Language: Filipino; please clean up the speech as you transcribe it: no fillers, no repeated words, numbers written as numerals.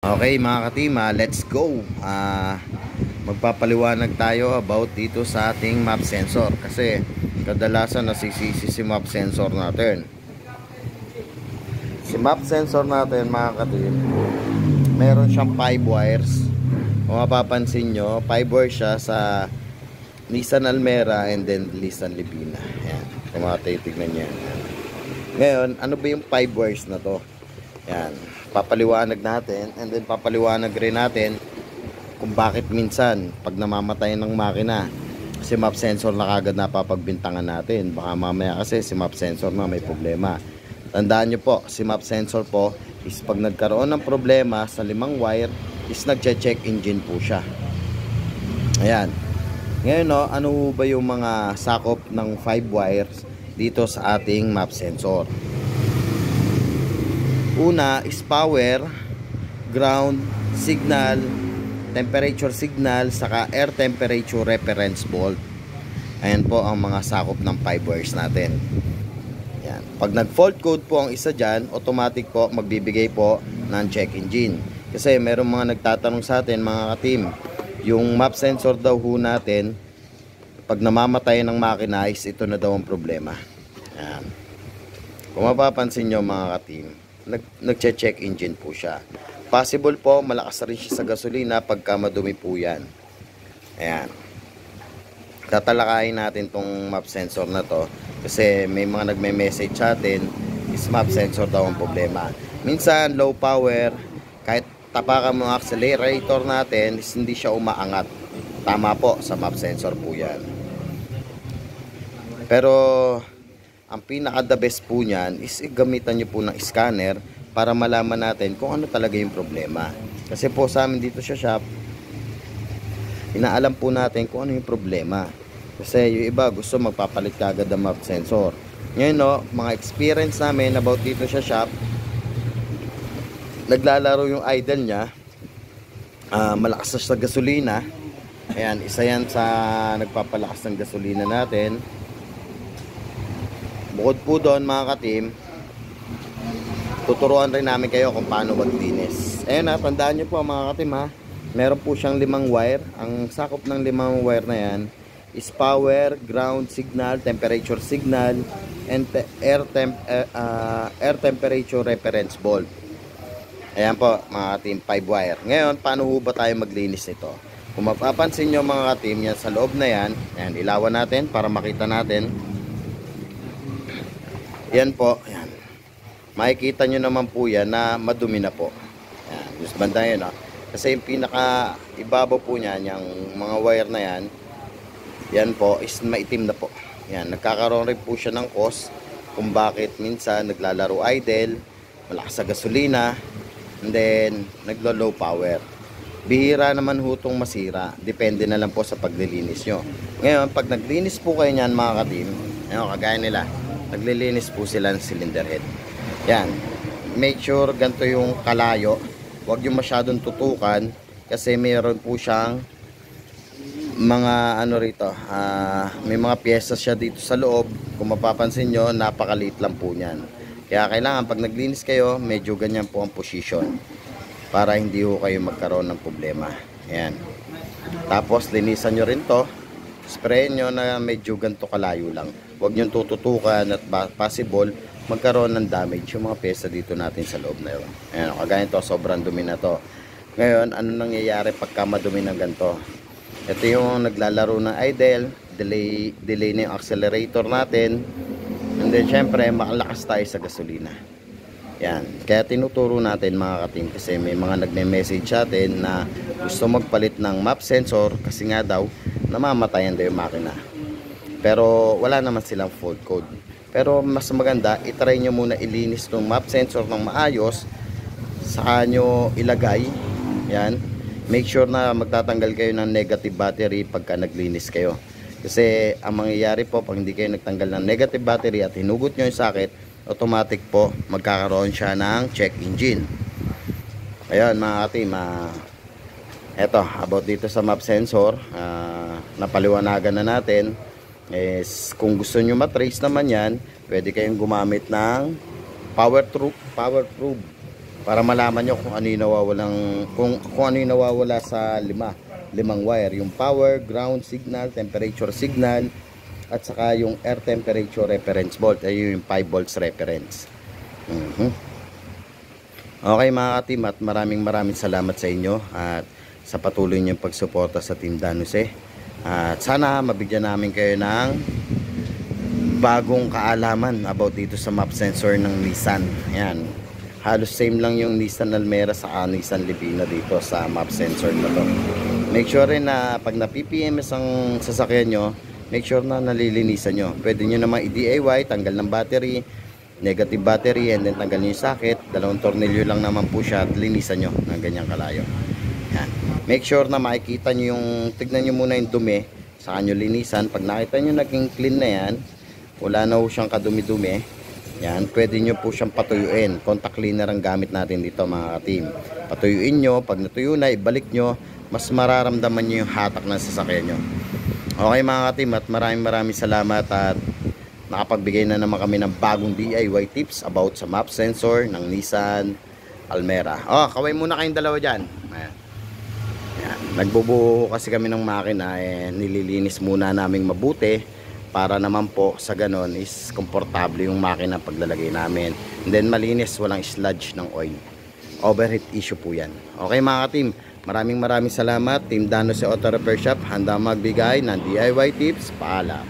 Okay mga katima, let's go. Magpapaliwanag tayo about dito sa ating map sensor kasi kadalasan nasisisi si map sensor natin. Si map sensor natin mga katim, meron siyang 5 wires. Kung mapapansin nyo, 5 wires siya sa Nissan Almera and then Nissan Livina. Ayan, kung matitignan nyo yan. Ngayon, ano ba yung 5 wires na to? Yan, papaliwanag natin and then papaliwanag rin natin kung bakit minsan pag namamatay ng makina si map sensor na kagad napapagbintangan natin. Baka mamaya kasi si map sensor na may problema. Tandaan nyo po, si map sensor po is pag nagkaroon ng problema sa 5 wire is nagche-check engine po siya. Ayan. Ngayon no, ano ba yung mga sakop ng 5 wires dito sa ating map sensor? Una is power, ground, signal, temperature signal, saka air temperature reference volt. Ayan po ang mga sakop ng 5 wires natin. Ayan. Pag nag-fault code po ang isa dyan, automatic po magbibigay po ng check engine. Kasi meron mga nagtatanong sa atin mga ka-team, yung map sensor daw ho natin, pag namamatay ng makina is ito na daw ang problema. Ayan. Kung mapapansin nyo mga ka-team, nagche-check engine po siya. Possible po malakas rin siya sa gasolina pagka madumi po yan. Ayan. Tatalakayin natin tong map sensor na to kasi may mga nagme-message sa atin is map sensor daw ang problema. Minsan low power, kahit tapakan mo ang accelerator natin is hindi siya umaangat. Tama po, sa map sensor po yan. Pero ang pinaka the best po niyan is gamitan nyo po ng scanner para malaman natin kung ano talaga yung problema. Kasi po sa amin dito sa shop, inaalam po natin kung ano yung problema. Kasi yung iba gusto magpapalit kagad ng map sensor. Ngayon no, mga experience namin about dito sa shop, naglalaro yung idle niya, malakas sa gasolina. Ayan, isa yan sa nagpapalakas ng gasolina natin. Bukod po doon mga ka-team, tuturuan rin namin kayo kung paano maglinis. Ayun na, tandaan nyo po mga ka-team ha, meron po siyang 5 wire. Ang sakop ng 5 wire na yan is power, ground signal, temperature signal, and air temperature reference volt. Ayan po mga ka-team, 5 wire. Ngayon, paano ho ba tayo maglinis nito? Kung mapapansin nyo mga ka-team, yan sa loob na yan, ayan, ilawan natin para makita natin. Yan po, yan. Makikita nyo naman po yan na madumi na po. Yan, just banda yun, no? Kasi yung pinaka ibabaw po niyan, yung mga wire na yan, yan po is maitim na po. Yan, nagkakaroon rin po siya ng cause kung bakit minsan naglalaro idle, malakas sa gasolina, and then naglo-low power. Bihira naman hutong masira, depende na lang po sa paglilinis nyo. Ngayon, pag naglinis po kayo niyan mga ka-team, ayun, kagaya nila, naglilinis po sila ng cylinder head. Yan, make sure ganito yung kalayo, huwag yung masyadong tutukan kasi mayroon po siyang mga ano rito, may mga pyesa siya dito sa loob. Kung mapapansin nyo, napakaliit lang po niyan. Kaya kailangan pag naglinis kayo, medyo ganyan po ang position para hindi ho kayo magkaroon ng problema. Ayan. Tapos linisan nyo rin to, sprayin nyo na medyo ganito kalayo lang. Huwag nyo tututukan at possible magkaroon ng damage yung mga pyesa dito natin sa loob na yun. Ayan, kagaya ito, sobrang dumi na to. Ngayon, ano nangyayari pagka madumi ng ganito? Ito yung naglalaro ng idle, delay na yung accelerator natin, and then syempre makalakas tayo sa gasolina. Yan, kaya tinuturo natin mga ka-team kasi may mga nagme-message sa atin na gusto magpalit ng map sensor kasi nga daw namamatayan daw yung makina. Pero wala naman silang fault code. Pero mas maganda, itry nyo muna ilinis ng map sensor ng maayos, saka nyo ilagay. Yan, make sure na magtatanggal kayo ng negative battery pagka naglinis kayo. Kasi ang mangyayari po pag hindi kayo nagtanggal ng negative battery at hinugot nyo yung socket, automatic po magkakaroon siya ng check engine. Ayun mga ka-team, eto about dito sa map sensor, napaliwanagan na natin. Kung gusto nyo matrace naman yan, pwede kayong gumamit ng power probe para malaman nyo kung ano yung kung ano yung nawawala sa limang wire, yung power, ground signal, temperature signal, at saka yung air temperature reference volt, ay yung 5 volts reference. Okay mga ka-team, at maraming salamat sa inyo at sa patuloy niyong pagsuporta sa Team Dan Jose. At sana mabigyan namin kayo ng bagong kaalaman about dito sa map sensor ng Nissan. Ayan, halos same lang yung Nissan Almera sa Nissan Livina dito sa map sensor na to. Make sure rin na pag na-PPMS ang sasakyan nyo, make sure na nalilinisan nyo. Pwede nyo namang i-DIY, tanggal ng battery, negative battery, and then tanggal nyo yung socket. 2 tornilyo lang naman po siya at linisan nyo ng ganyang kalayo. Yan. Make sure na makikita nyo yung, tignan nyo muna yung dumi, saka nyo linisan. Pag nakita nyo naging clean na yan, wala na po siyang kadumi-dumi, yan, pwede nyo po siyang patuyuin. Contact cleaner ang gamit natin dito mga ka-team. Patuyuin nyo, pag natuyo na, ibalik nyo, mas mararamdaman nyo yung hatak ng sasakyan nyo. Okay mga ka-team, at maraming salamat at nakapagbigay na naman kami ng bagong DIY tips about sa map sensor ng Nissan Almera. Kaway muna kayong dalawa dyan. Ayan. Ayan. Nagbubuo kasi kami ng makina, nililinis muna naming mabuti para naman po sa ganon is komportable yung makina paglalagay namin. And then malinis, walang sludge ng oil. Overheat issue po yan. Okay mga ka-team, maraming salamat. Team Dan Jose Auto Repair Shop, handa magbigay ng DIY tips. Paalam.